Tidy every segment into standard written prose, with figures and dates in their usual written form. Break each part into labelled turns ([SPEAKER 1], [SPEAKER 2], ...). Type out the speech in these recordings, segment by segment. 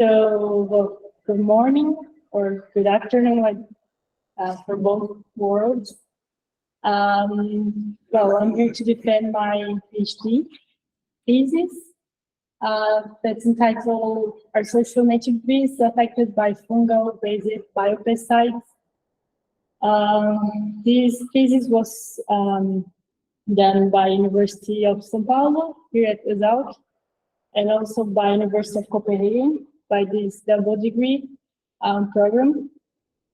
[SPEAKER 1] So, well, good morning or good afternoon, like for both worlds. Well, I'm here to defend my PhD thesis that's entitled "Are Social Native Bees Affected by Fungal-Based Biopesticides?" This thesis was done by University of São Paulo here at ESALC, and also by University of Copenhagen by this double degree program.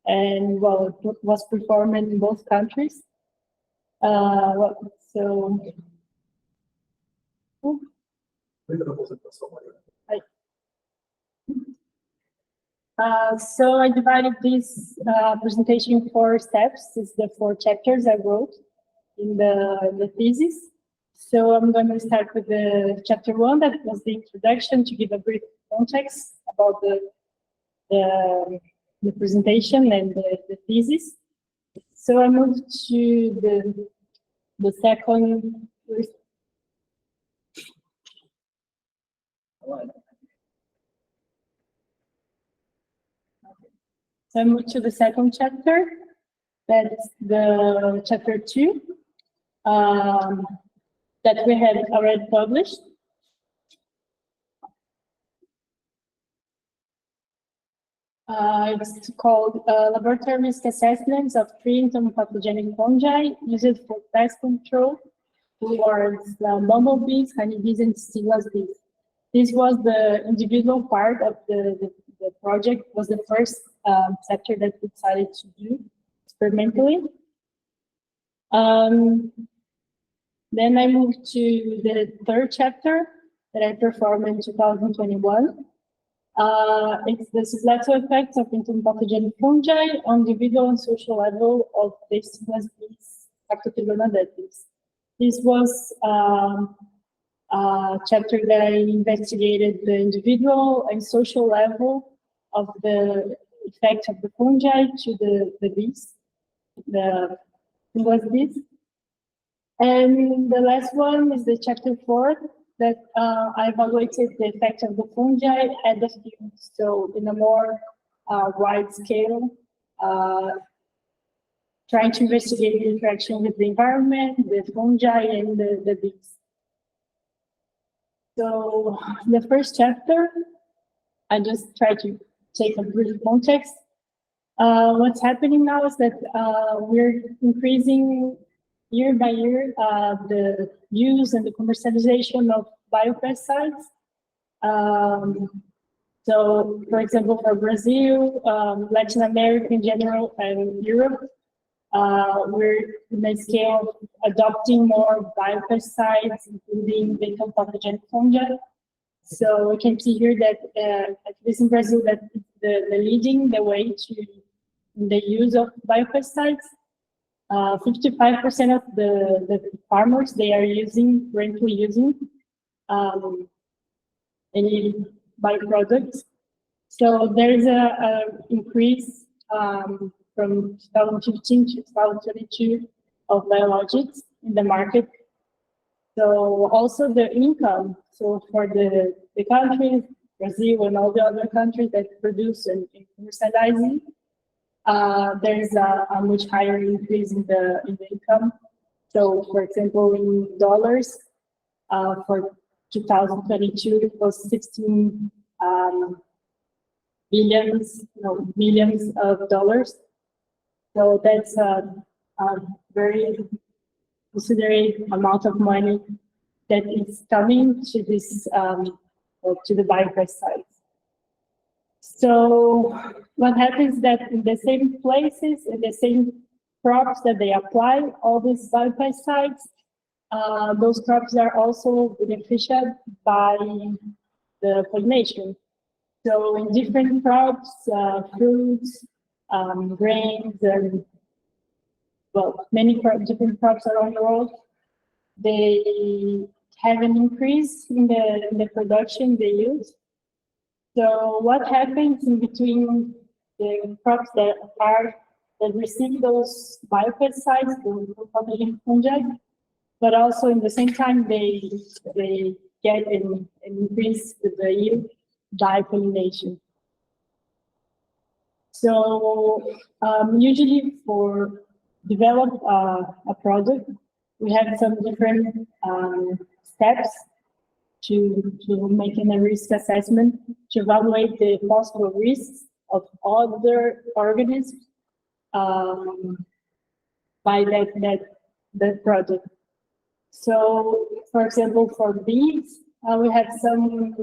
[SPEAKER 1] And well, it was performed in both countries. So I divided this presentation in 4 steps. It's the 4 chapters I wrote in the thesis. So I'm going to start with the chapter 1, that was the introduction, to give a brief context about the presentation and the thesis. So I moved to the second. So I moved to the second chapter. That's the chapter 2. That we have already published. It's called Laboratory Risk Assessments of 3 Entomopathogenic Fungi used for pest control towards bumblebees, honeybees, and stingless bees. This was the individual part of the project, was the first chapter that we decided to do experimentally. Then I moved to the 3rd chapter that I performed in 2021. It's the susceptible effects of entomopathogenic fungi on individual and social level of the stingless bees, Arctophilonadetes. This was a chapter that I investigated the individual and social level of the effect of the fungi to the bees, the stingless bees. And the last one is the chapter 4, that I evaluated the effect of the fungi at the field, so in a more wide scale, trying to investigate the interaction with the environment, the fungi, and the bees. So the first chapter, I just try to take a brief context. What's happening now is that we're increasing year by year the use and the commercialization of biopesticides. So, for example, for Brazil, Latin America in general, and Europe, we're in the scale of adopting more biopesticides, including the entomopathogenic fungi. So we can see here that, at least in Brazil, that the leading the way to the use of biopesticides. 55% of the farmers, they are currently using any byproducts. So there is a increase from 2015 to 2022 of biologics in the market. So also the income, so for the countries, Brazil and all the other countries that produce and commercializing, there's a much higher increase in the income. So, for example, in dollars, for 2022, it was 16 millions of dollars. So that's a very considerable amount of money that is coming to this to the biopesticides. So what happens that in the same places, in the same crops that they apply all these biopesticides, those crops are also beneficiated by the pollination. So in different crops, fruits, grains, and well, many different crops around the world, they have an increase in the production they use. So what happens in between the crops that receive those biopesticides, the entomopathogenic fungi, but also in the same time they get an increase with the yield. by pollination. So usually for develop a product, we have some different steps to making a risk assessment to evaluate the possible risks of other organisms by that product. So, for example, for bees, we have some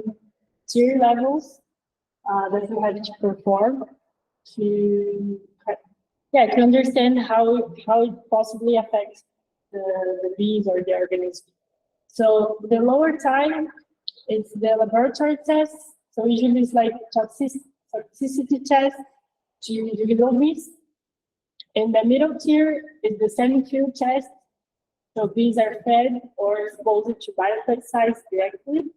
[SPEAKER 1] tier levels that we have to perform to understand how it possibly affects the bees or the organism. So the lower time is the laboratory test. So usually it's like toxicity test to individual bees. And the middle tier is the semi-field test. So bees are fed or exposed to biopesticides directly.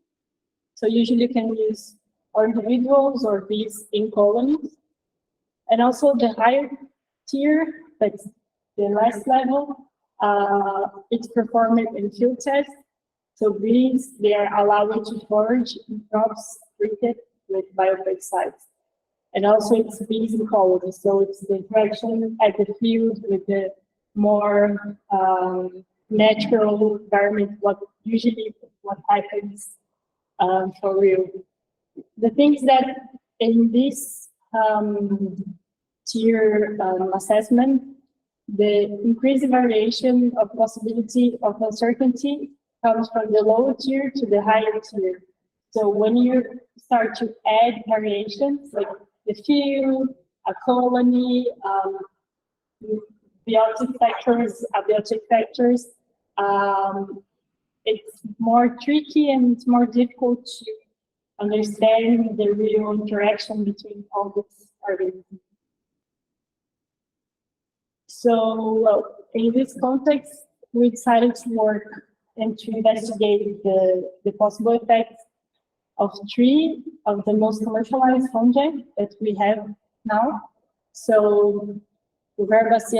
[SPEAKER 1] So usually you can use individuals or bees in colonies. And also the higher tier, that's the last level, it's performed in field tests. So bees, they are allowed to forage in crops treated with biopesticides. And also it's bees in colonies, so it's the interaction at the field with the more natural environment, what happens for real. The things that in this tier assessment, the increased variation of possibility of uncertainty comes from the lower tier to the higher tier. So when you start to add variations, like the field, a colony, abiotic factors, it's more tricky and it's more difficult to understand the real interaction between all these organisms. So in this context, we decided to work and to investigate the possible effects of 3 of the most commercialized fungi that we have now. So Garrigós,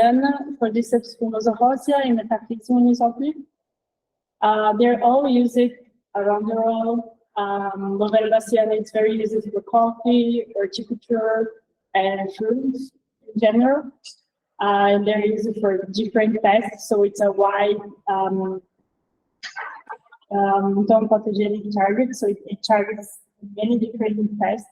[SPEAKER 1] Cordyceps spinosa rosea, and Metaphysium unisopli. They're all used around the world. Garrigós is very used for coffee, horticulture, and fruits in general. And they're used for different pests, so it's a wide non-pathogenic target, so it targets many different pests.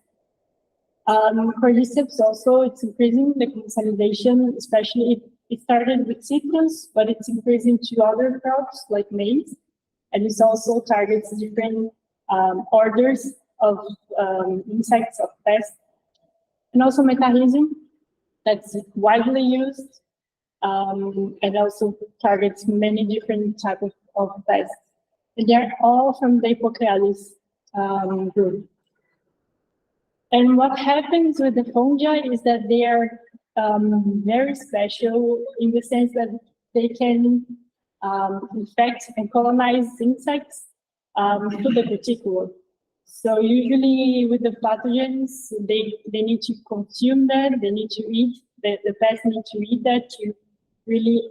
[SPEAKER 1] Cordyceps also, it's increasing the consolidation, especially it started with citrus, but it's increasing to other crops like maize, and it also targets different orders of insects, of pests, and also Metaphysium, that's widely used, and also targets many different types of pests. And they're all from the Hippocrates group. And what happens with the fungi is that they are very special in the sense that they can infect and colonize insects through the cuticle. So usually with the pathogens, they need to consume that, they need to eat, the pests need to eat that to really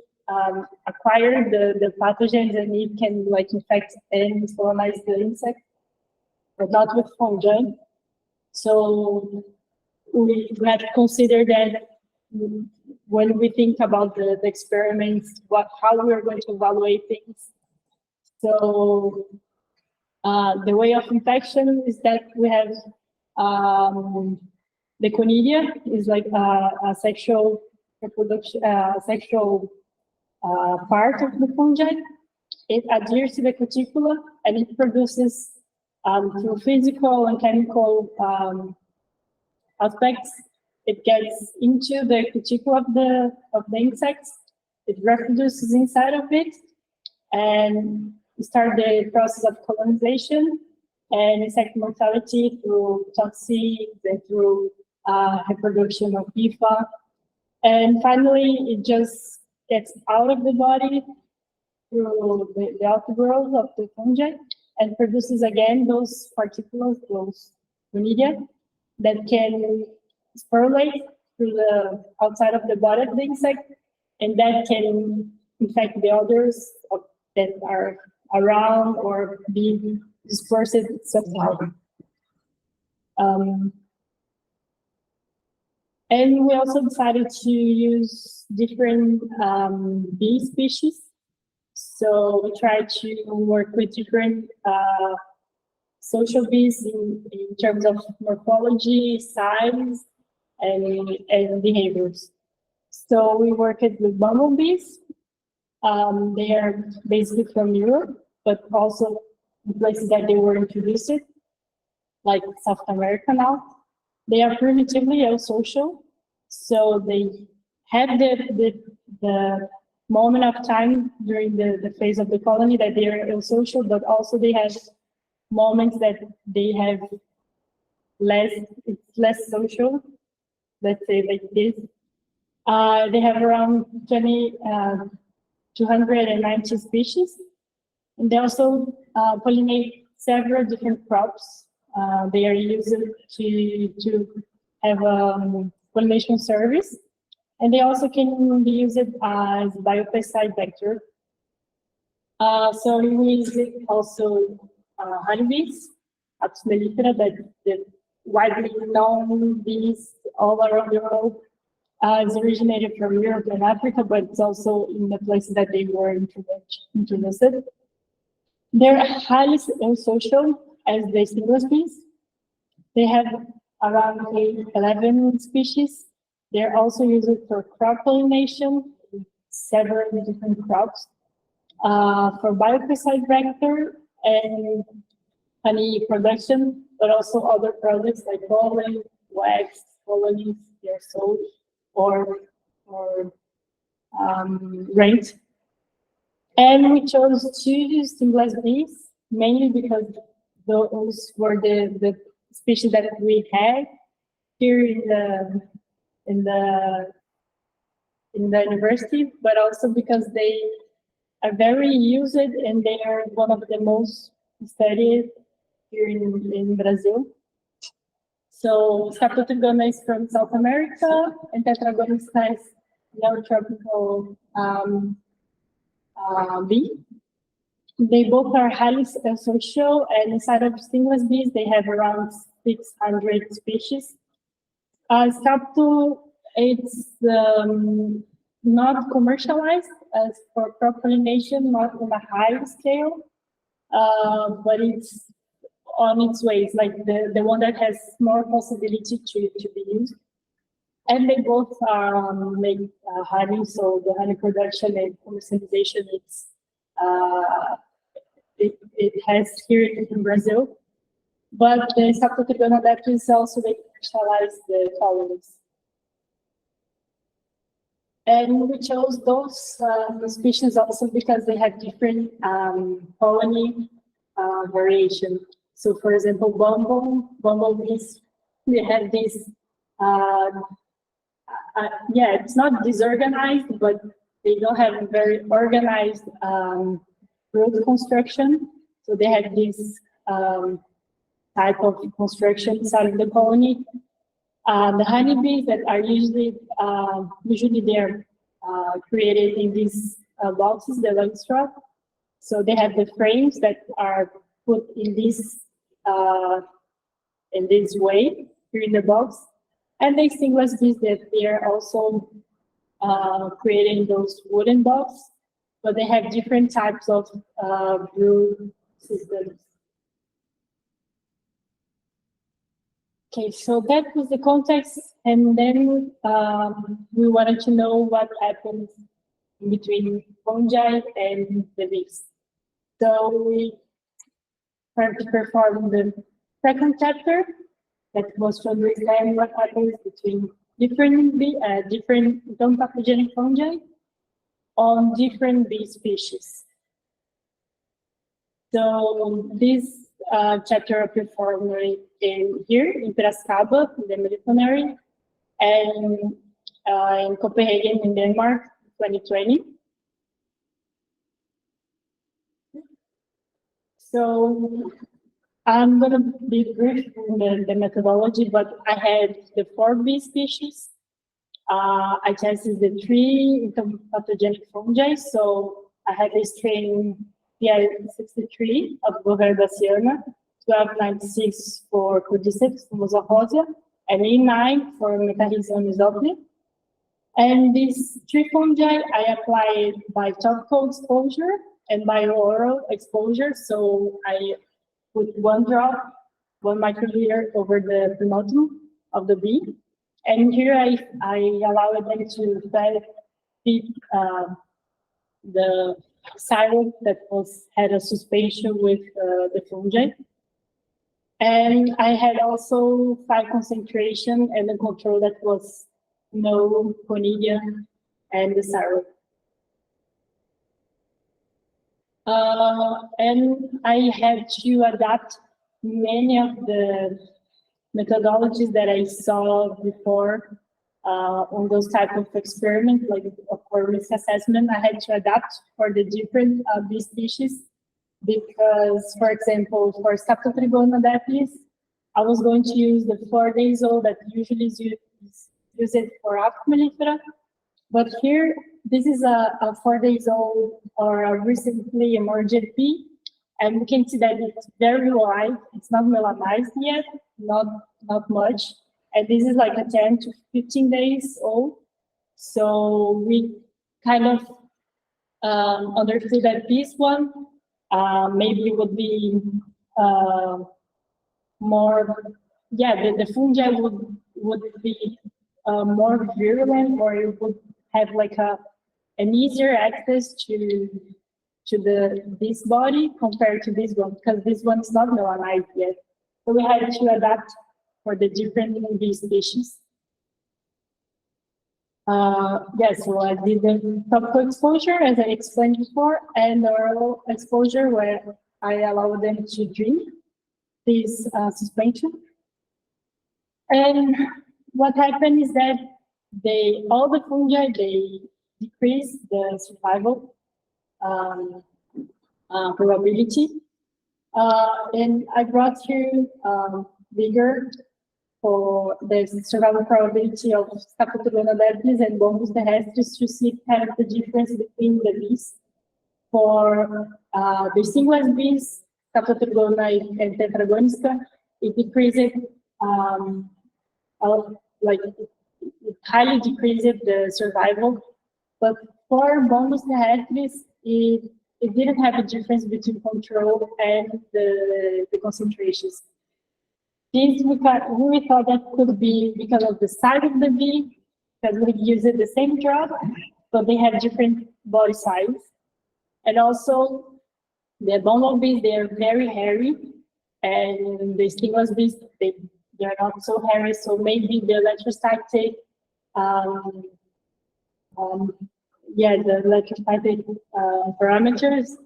[SPEAKER 1] acquire the pathogens, and it can like infect and colonize the insect, but not with fungi. So we have to consider that when we think about the experiments, how we're going to evaluate things. So the way of infection is that we have the conidia is like a sexual reproduction, sexual part of the fungi. It adheres to the cuticula and it produces through physical and chemical aspects. It gets into the cuticula of the insects. It reproduces inside of it and start the process of colonization and insect mortality through toxins and through reproduction of PIFA. And finally, it just gets out of the body through the outgrowth of the fungi and produces again those particles, those conidia, that can sporulate through the outside of the body of the insect, and that can infect the others that are around or being dispersed somehow. And we also decided to use different bee species. So we tried to work with different social bees in terms of morphology, size, and behaviors. So we worked with bumblebees. They are basically from Europe, but also in places that they were introduced, like South America now. They are primitively eusocial, so they have the moment of time during the phase of the colony that they are eusocial, but also they have moments that they have it's less social, let's say like this. They have around 290 species, and they also pollinate several different crops. They are used to have a pollination service, and they also can be used as biopesticide vector. So we use it also honeybees, Apis mellifera, that the widely known bees all around the world. It's originated from Europe and Africa, but it's also in the places that they were introduced. They're highly social as the stingless bees. They have around 11 species. They're also used for crop pollination, several different crops, for biopesticide vector and honey production, but also other products like pollen, wax, colonies, they're sold or rent. And we chose to use stingless bees mainly because those were the species that we had here in the university, but also because they are very used and they are one of the most studied here in Brazil. So Scaputrigona is from South America, and Tetragonus has neotropical bee. They both are highly social, and inside of stingless bees, they have around 600 species. Scaptu, it's not commercialized as for crop pollination, not on a high scale, but it's on its way. It's like the one that has more possibility to be used. And they both make honey, so the honey production and commercialization, it has here in Brazil. But the Scaputrigona is also they commercialize the colonies. And we chose those species also because they have different colony variation. So, for example, bumblebees, they have this, it's not disorganized, but they don't have a very organized root construction. So they have this type of construction inside of the colony. The honeybees that are usually they're created in these boxes, the Langstroth. So they have the frames that are put in this way here in the box, and the stingless bees that they are also created in those wooden boxes, but they have different types of brood systems. Okay, so that was the context, and then we wanted to know what happens in between fungi and the bees. So we tried to perform the second chapter that was to understand what happens between different non-pathogenic fungi on different bee species. So this chapter performed here in Piracicaba, in the military, and in Copenhagen, in Denmark, 2020. So I'm going to be brief in the methodology, but I had the 4 bee species. I tested the 3 pathogenic fungi. So I had a strain PI63 of Garrigós. 1296 for Cordyceps fumosa, and E9 for Metarrhizium isopne. And these three fungi I applied by topical exposure and by oral exposure. So I put 1 drop, 1 microliter over the pronotum of the bee. And here I allowed them to feed the syrup that had a suspension with the fungi. And I had also 5 concentration and a control that was no conidia and the syrup. And I had to adapt many of the methodologies that I saw before on those type of experiments, like for risk assessment. I had to adapt for the different bee species because, for example, for Scaptotrigona daplis, I was going to use the 4 days old that usually is used for Apis mellifera, but here this is a 4 days old or a recently emerged bee, and we can see that it's very light. It's not melanized yet, not much, and this is like a 10 to 15 days old. So we kind of understood that this one maybe would be more, the fungi would be more virulent, or it would have like an easier access to this body compared to this one, because this one is not melanized yet. So we had to adapt for the different bee species. So I did the topical exposure, as I explained before, and oral exposure, where I allowed them to drink this suspension. And what happened is that all the fungi, they decrease the survival probability. And I brought here bigger for the survival probability of Scaptotrigona daplis and Bombus terrestris to see kind of the difference between the bees. For the stingless bees, Scaptotrigona and Tetragonisca, it decreased it highly decreased the survival. But for Bombus terrestris, it didn't have a difference between control and the concentrations. This we thought that could be because of the size of the bee, because we used the same drug, but they have different body size. And also, the bumblebees, they are very hairy, and the stingless bees, they're not so hairy, so maybe the electrostatic, the electrostatic parameters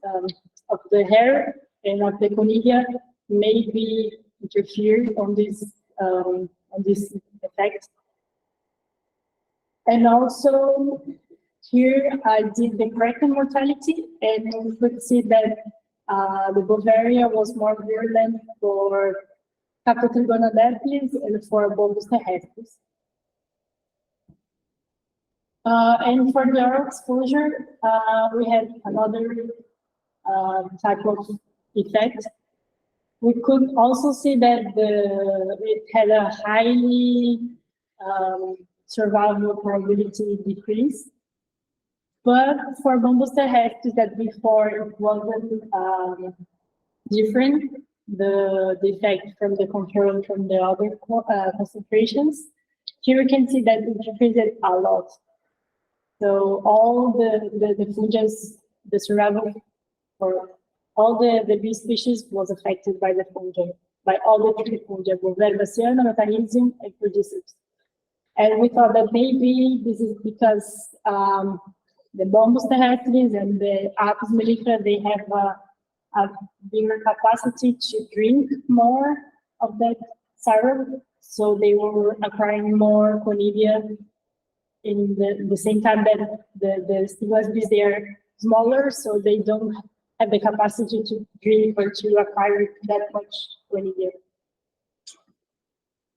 [SPEAKER 1] of the hair and of the conidia maybe interfere on this effect. And also here I did the corrected mortality, and we could see that the Bavaria was more virulent for Scaptotrigona daplis and for Bombus terrestris. And for the oral exposure, we had another type of effect. We could also see that it had a highly survival probability decrease. But for Bombus terrestris, that before it wasn't different, the effect from the control and from the other concentrations, here we can see that it decreased a lot. So all the fungi, the survival for all the bee species was affected by the fungi, by all the 3 fungi, Oliveira, Metarrhizium, and Cordyceps. And we thought that maybe this is because the Bombus terrestris and the Apis mellifera, they have a bigger capacity to drink more of that syrup, so they were acquiring more conidia in the same time that the stingless bees, they are smaller, so they don't have the capacity to drink or to acquire that much conidia.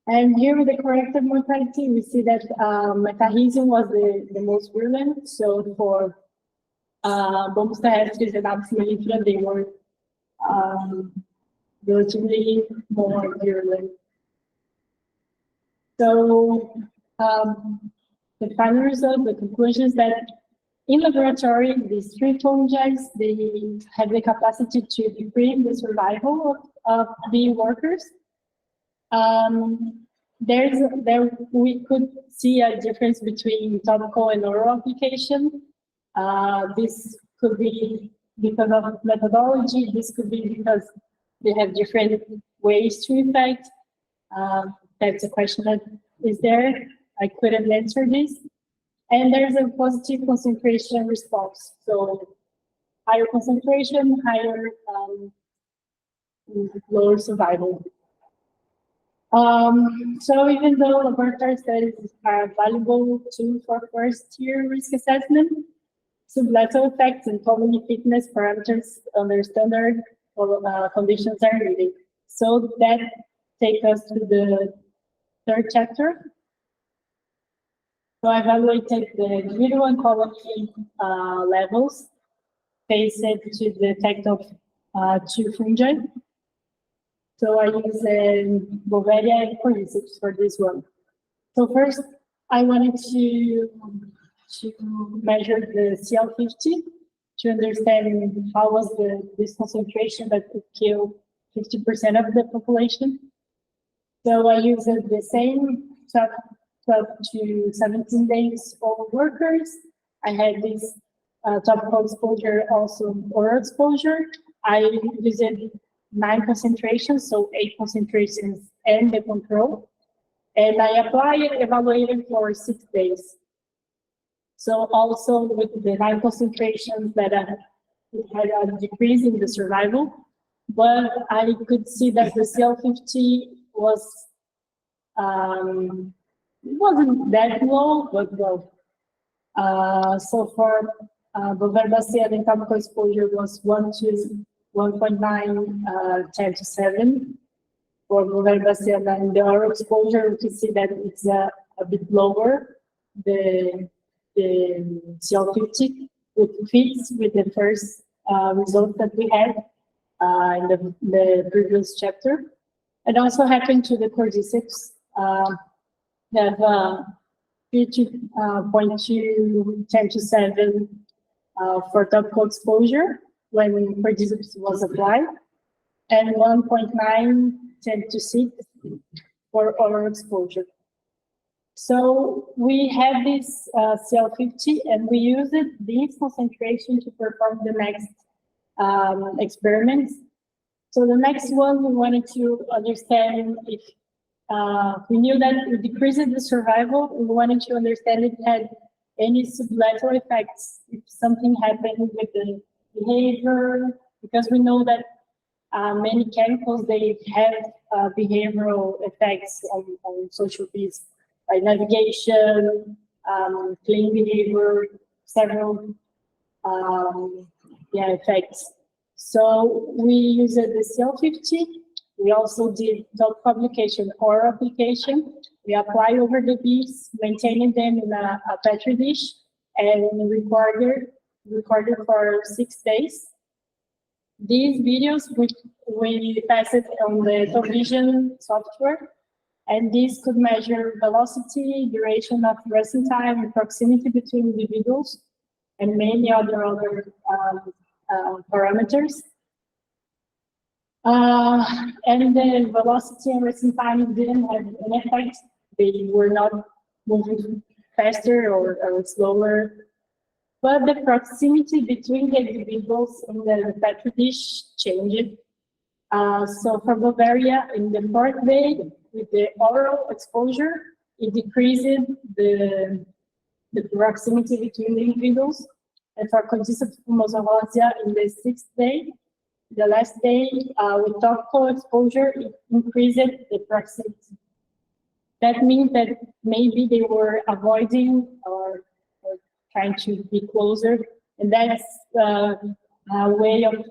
[SPEAKER 1] And here with the corrected mortality, we see that Metarrhizium was the most virulent. So for Bombus terrestris and Apis mellifera, they were relatively more virulent. So the final result, the conclusion is that in laboratory, these three fungi, they have the capacity to decrease the survival of bee workers. We could see a difference between topical and oral application. This could be because of methodology. This could be because they have different ways to infect. That's a question that is there. I couldn't answer this. And there's a positive concentration response. So higher concentration, higher lower survival. So even though laboratory studies are a valuable tool for first-year risk assessment, sublateral effects and colony fitness parameters under standard conditions are needed. So that takes us to the third chapter. So I evaluated the individual and colony levels based to the effect of two fungi. So I use Bavaria and cordyceps for this one. So first, I wanted to measure the CL50 to understand how was this concentration that could kill 50% of the population. So I used the same 12 to 17 days old workers. I had this topical exposure, also oral exposure. I used 9 concentrations, so 8 concentrations and the control. And I evaluated for 6 days. So also with the 9 concentrations that it had a decrease in the survival, but I could see that the CL50 was it wasn't that low, but low. So for Bavaria and topical exposure was 1 to 1.9, 10 to 7. For Bavaria and the oral exposure, we can see that it's a bit lower. The CL50, which fits with the first result that we had in the previous chapter. It also happened to the cordyceps. Have 3.2, 10 to 7 for topical exposure when cordyceps was applied, and 1.9, 10 to 6 for oral exposure. So we have this CL50, and we used this concentration to perform the next experiments. So the next one, we wanted to understand if we knew that it decreases the survival. We wanted to understand if it had any sublateral effects, if something happened with the behavior, because we know that many chemicals, they have behavioral effects on social bees, like navigation, clean behavior, several effects. So we used the CL50. We also did top publication or application. We apply over the bees, maintaining them in a petri dish, and recorded for 6 days. These videos we passed it on the television software, and these could measure velocity, duration of resting time, and proximity between individuals, and many other parameters. And the velocity and resting time didn't have an effect. They were not moving faster or slower. But the proximity between the individuals in the petri dish changed. So for Bavaria, in the 4th day, with the oral exposure, it decreased the proximity between the individuals. And for Cordyceps fumosa rosea, in the 6th day, the last day, with topical exposure, it increased the proximity. That means that maybe they were avoiding or trying to be closer, and that's a way of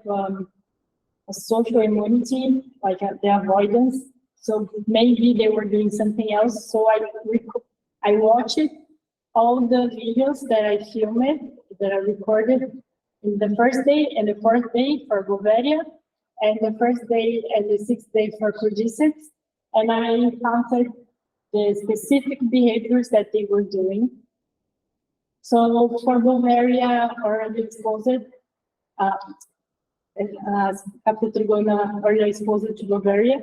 [SPEAKER 1] a social immunity, like the avoidance. So maybe they were doing something else. So I watched all the videos that I filmed, that I recorded in the 1st day and the 4th day for Bavaria, and the first day and the 6th day for cordyceps, and I counted the specific behaviors that they were doing. So for Bulgaria already exposed, Captotrigona already exposed to Bulgaria,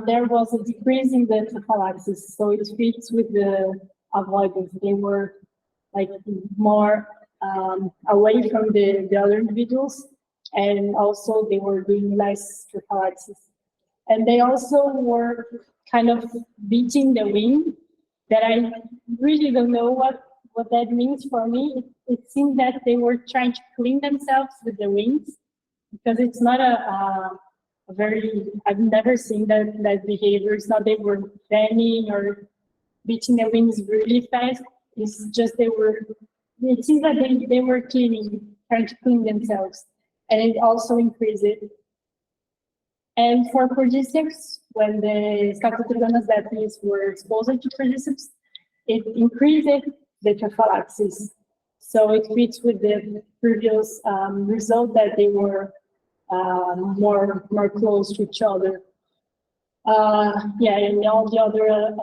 [SPEAKER 1] there was a decrease in the trophallaxis, so it fits with the avoidance. They were like more away from the other individuals, and also they were doing less trophallaxis. And they also were kind of beating the wing, that I really don't know what that means for me. It seemed that they were trying to clean themselves with the wings, because it's not a very, I've never seen that behavior. It's not they were bending or beating the wings really fast. It's just it seems that they were trying to clean themselves, and it also increased it. And for cordyceps, when the Scaptotrigonas daphnis were exposed to cordyceps, it increased the trophallaxis. So it fits with the previous result that they were more close to each other. Yeah, and all the other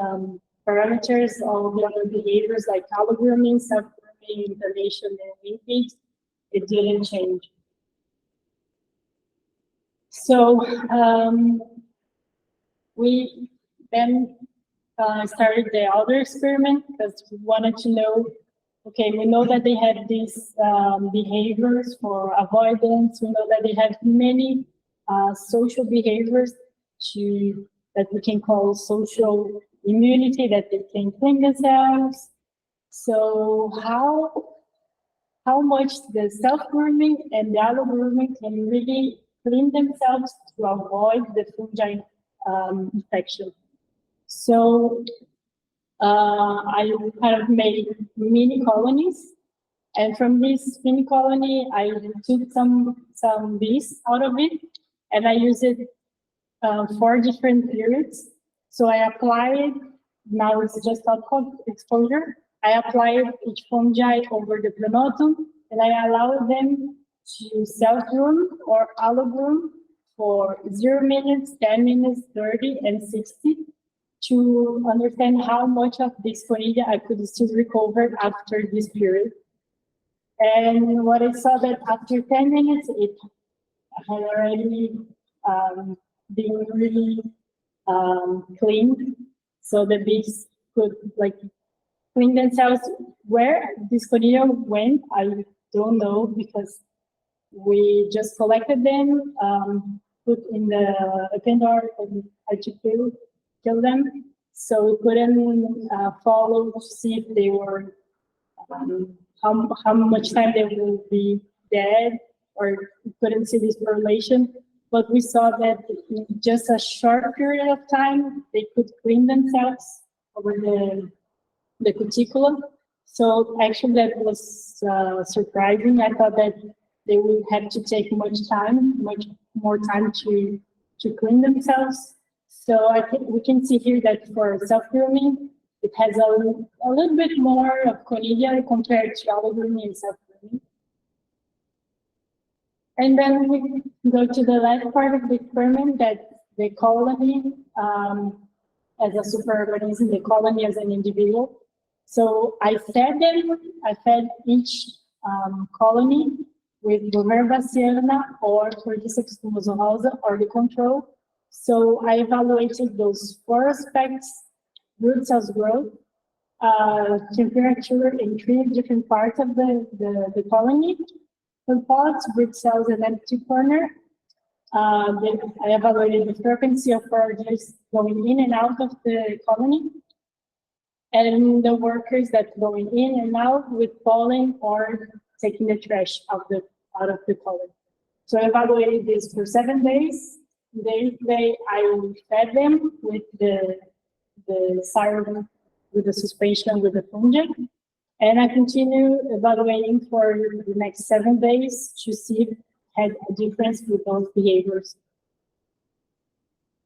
[SPEAKER 1] parameters, all the other behaviors like allogrooming, self-grooming, intonation, and linkage, it didn't change. So we then started the other experiment, because we wanted to know, okay, we know that they have these behaviors for avoidance. We know that they have many social behaviors that we can call social immunity, that they can clean themselves. So how much the self-grooming and the allo-grooming can really clean themselves to avoid the fungi infection. So I kind of made mini colonies, and from this mini colony, I took some bees out of it, and I used it 4 different periods. So I applied, now it's just alcohol exposure. I applied each fungi over the pronotum, and I allowed them to self-groom or allo-groom for 0 minutes, 10 minutes, 30, and 60 to understand how much of this conidia I could still recover after this period. And what I saw that after 10 minutes, it had already been really cleaned. So the bees could clean themselves. Where this conidia went, I don't know, because we just collected them, put in the appendar, and had to kill them. So we couldn't follow to see if they were, how much time they will be dead, or we couldn't see this correlation. But we saw that in just a short period of time, they could clean themselves over the cuticula. So actually that was surprising. I thought that they would have to take much more time to clean themselves. So I think we can see here that for self-grooming, it has a little bit more of conidia compared to allo-grooming and self-grooming. And then we go to the last part of the experiment, that the colony as a superorganism, the colony as an individual. So I fed each colony with Oliveira baciana or Cordyceps fumosa or the control. So I evaluated those 4 aspects: root cells growth, temperature in 3 different parts of the colony, food pods, root cells, and empty corner. Then I evaluated the frequency of foragers going in and out of the colony, and the workers that going in and out with pollen or taking the trash out of the colony. So I evaluated this for 7 days. The 8th day, I fed them with the serum, with the suspension, with the fungi, and I continue evaluating for the next 7 days to see if it had a difference with those behaviors.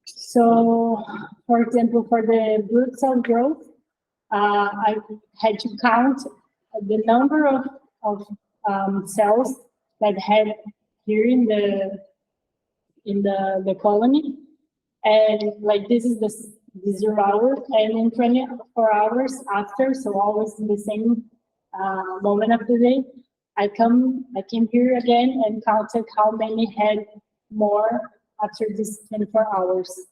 [SPEAKER 1] So, for example, for the root cell growth, I had to count the number of cells that had here in in the colony. And like this is the 0 hour, and in 24 hours after, so always in the same moment of the day, I came here again and counted how many had more after this 24 hours.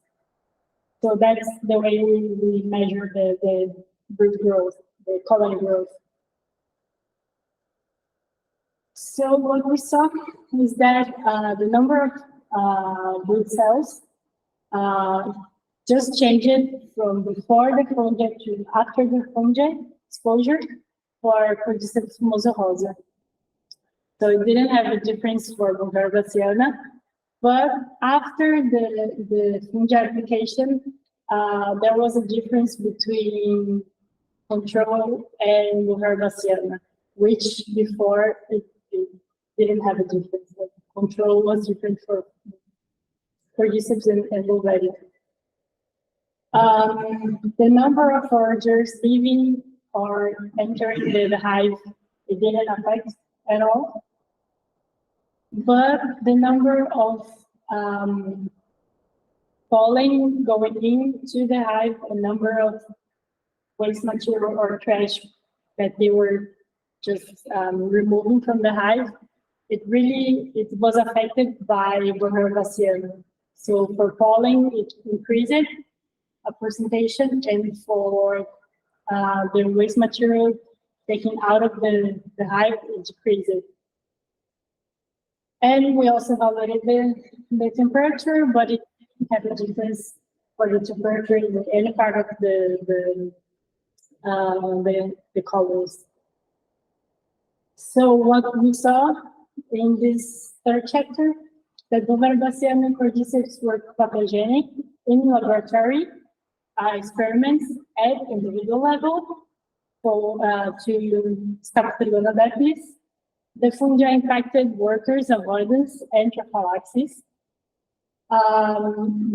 [SPEAKER 1] So that's the way we measure the brood growth, the colony growth. So what we saw is that the number of brood cells just changed from before the fungi to after the fungi exposure for Cordyceps fumosa rosa. So it didn't have a difference for Garrigós, but after the fungi application, there was a difference between control and Garrigós, which before it didn't have a difference. The control was different for Cordyceps and Oliveira. The number of foragers leaving or entering the hive, it didn't affect at all. But the number of pollen going into the hive, the number of waste material or trash that they were just removing from the hive, it was affected by Garrigós. So for pollen, it increased a percentage, and for the waste material taken out of the hive, it decreased. And we also evaluated the temperature, but it didn't have a difference for the temperature in any part of the colonies. So what we saw in this third chapter, that Garrigós and Cordyceps were pathogenic in laboratory experiments at individual level for to Staphylococcus aureus. The fungi impacted workers' avoidance and prophylaxis.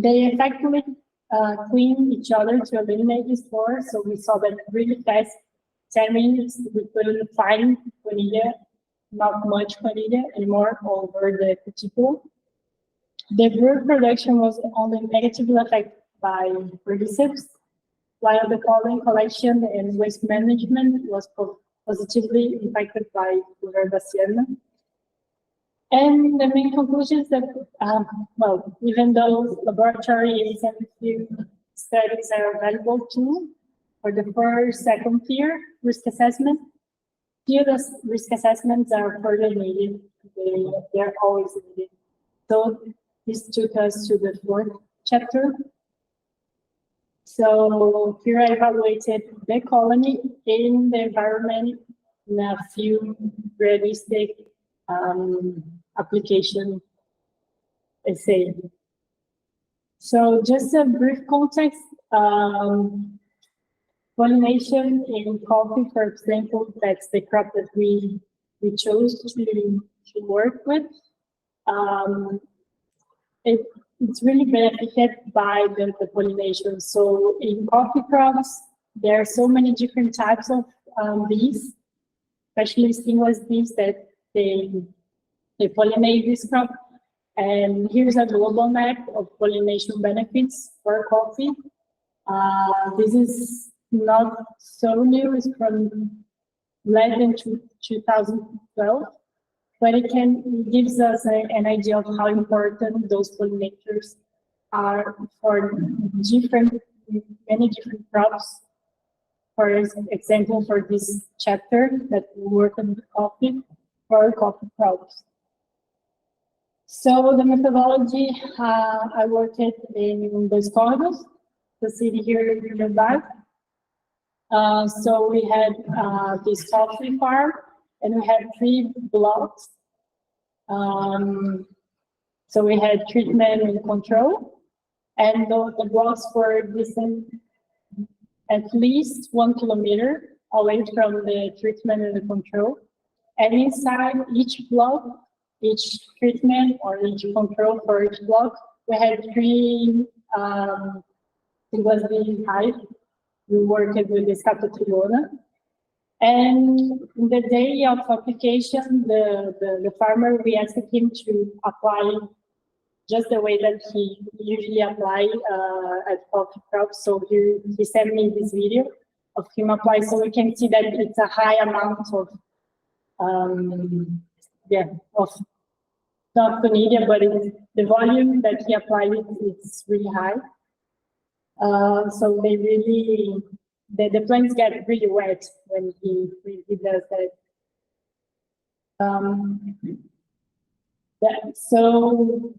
[SPEAKER 1] They effectively clean each other to eliminate the spore. So we saw that really fast, 10 minutes, we couldn't find Conidia, not much Conidia anymore over the cuticule. The brood production was only negatively affected by Cordyceps, while the pollen collection and waste management was positively impacted by Garrigós. And the main conclusion is that, well, even though laboratory and field studies are a valuable tool for the first, second tier risk assessment, field risk assessments are further needed. They are always needed. So this took us to the fourth chapter. So here I evaluated the colony in the environment in a few realistic application essay. So just a brief context, pollination in coffee, for example, that's the crop that we chose to work with. It's really benefited by the pollination. So in coffee crops, there are so many different types of bees, especially stingless bees that they pollinate this crop. And here's a global map of pollination benefits for coffee. This is not so new, it's from less than 2012. But it gives us an idea of how important those pollinators are for many different crops. For example, for this chapter that we work on coffee, for coffee crops. So the methodology, I worked in the Garrigós, the city here nearby. So we had this coffee farm, and we had 3 blocks. So we had treatment and control, and the blocks were distant at least 1 kilometer away from the treatment and the control. And inside each block, each treatment or each control for each block, we had 3 stingless bee hives. We worked with the Staphylococcus. And the day of application, the farmer, we asked him to apply just the way that he usually apply at coffee crops. So he sent me this video of him apply, so we can see that it's a high amount of not vanilla, but the volume that he applied it's really high. So they really the plants get really wet when he does that. So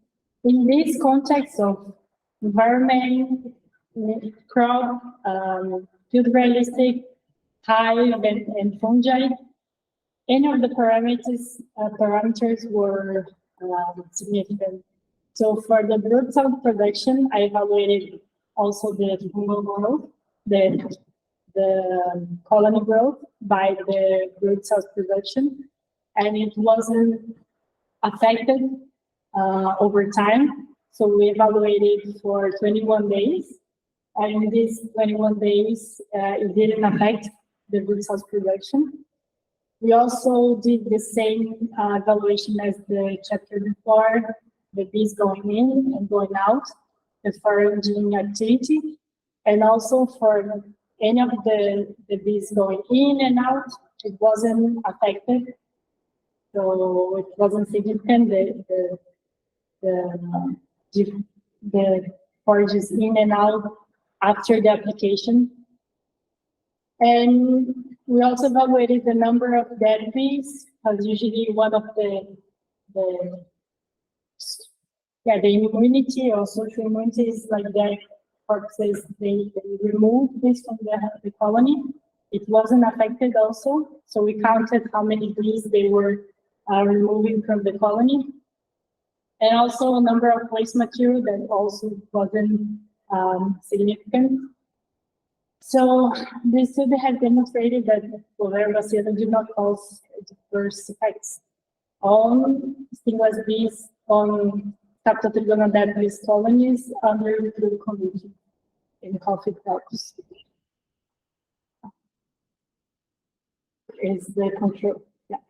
[SPEAKER 1] in this context of environment, crop, field realistic, hive, and fungi, any of the parameters were significant. So for the brood cell production, I evaluated also the fungal growth, the colony growth by the brood cells production, and it wasn't affected over time. So we evaluated for 21 days, and in these 21 days, it didn't affect the brood cells production. We also did the same evaluation as the chapter before, the bees going in and going out, the foraging activity, and also for any of the bees going in and out, it wasn't affected. So it wasn't significant, the forages in and out after the application. And we also evaluated the number of dead bees, because usually one of the immunity or social immunity is like that corpses, they remove this from the colony. It wasn't affected also, so we counted how many bees they were removing from the colony. And also a number of waste material that also wasn't significant. So this study has demonstrated that Oliveira did not cause adverse effects on stingless bees, on Captotrigona dead bees colonies under good conditions in coffee crops. Is the control. Yeah.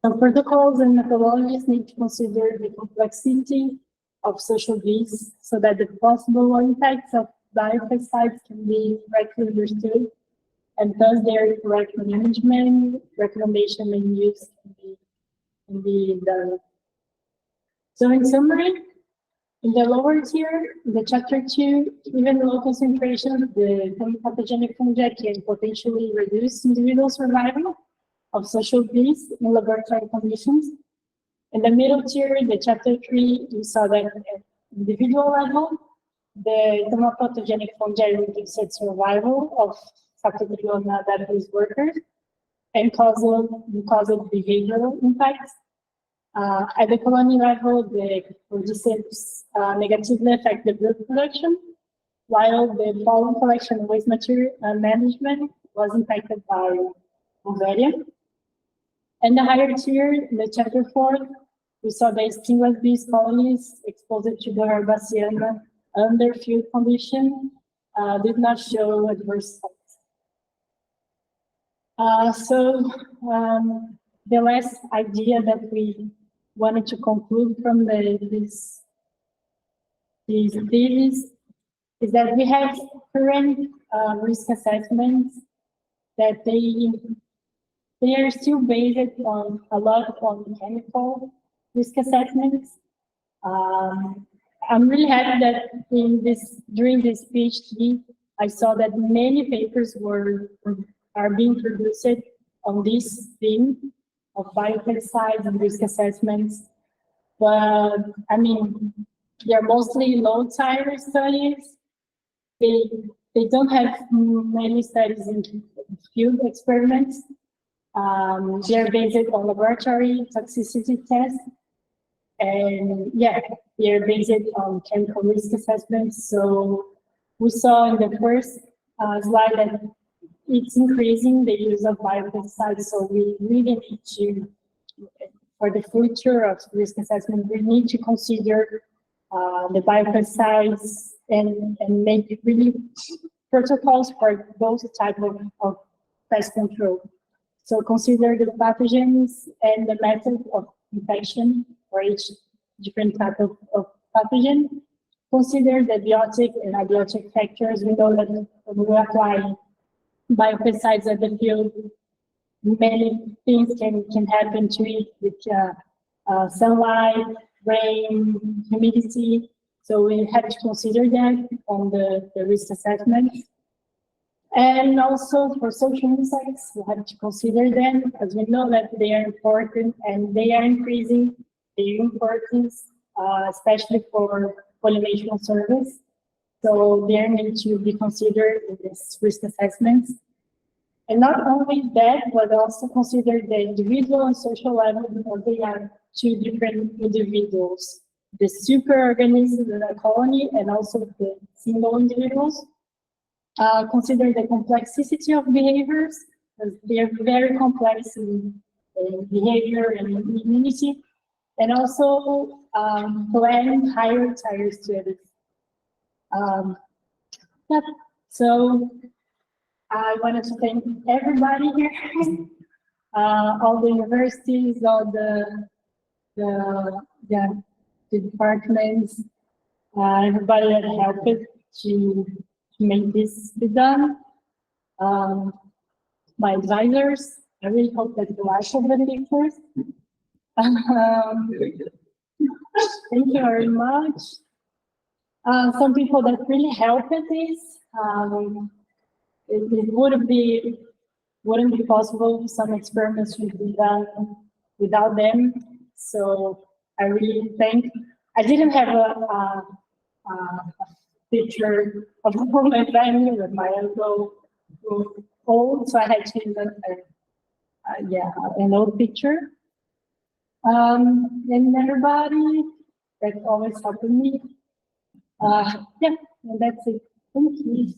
[SPEAKER 1] So protocols and methodologies need to consider the complexity of social bees so that the possible impacts of biopesticides can be correctly understood, and thus their correct management, recommendation, and use can be done. So in summary, in the lower tier, the chapter 2, even low concentrations of the pathogenic fungi can potentially reduce individual survival of social bees in laboratory conditions. In the middle tier, the chapter 3, we saw that at individual level, the pathogenic fungi reduced survival of Captotrigona database workers and causal behavioral impacts. At the colony level, the fungicides negatively affect the brood production, while the pollen collection and waste material management was impacted by Oliveira. And the higher tier, the chapter 4, we saw the stingless bees colonies exposed to the Herbaceae under field condition did not show adverse effects. The last idea that we wanted to conclude from this thesis is that we have current risk assessments that they are still based on a lot on chemical risk assessments. I'm really happy that during this PhD, I saw that many papers are being produced on this theme of biopesticides and risk assessments. But I mean, they're mostly low-titer studies. They don't have many studies in field experiments. They're based on laboratory toxicity tests. And yeah, they're based on chemical risk assessments. So we saw in the first slide that it's increasing the use of biopesticides. So we really need to, for the future of risk assessment, we need to consider the biopesticides and make really protocols for those type of pest control. So consider the pathogens and the method of infection for each different type of pathogen. Consider the biotic and abiotic factors. We know that when we apply biopesticides at the field, many things can happen to it with sunlight, rain, humidity. So we have to consider that on the risk assessment. And also for social insects, we have to consider them, as we know that they are important and they are increasing their importance, especially for pollination service. So they need to be considered in this risk assessments. And not only that, but also consider the individual and social level, because they are two different individuals. The superorganisms in a colony and also the single individuals. Consider the complexity of behaviors, because they are very complex in behavior and immunity, and also plan higher tier studies. So I wanted to thank everybody here, all the universities, all the departments, everybody that helped to make this be done. My advisors, I really hope that you like the pictures. Thank you very much. Some people that really helped with this. It wouldn't be possible. Some experiments would be done without them. So I really think I didn't have a picture of my family with my uncle old, so I had to use an old picture. And everybody that's always helping me. And that's it. Thank you.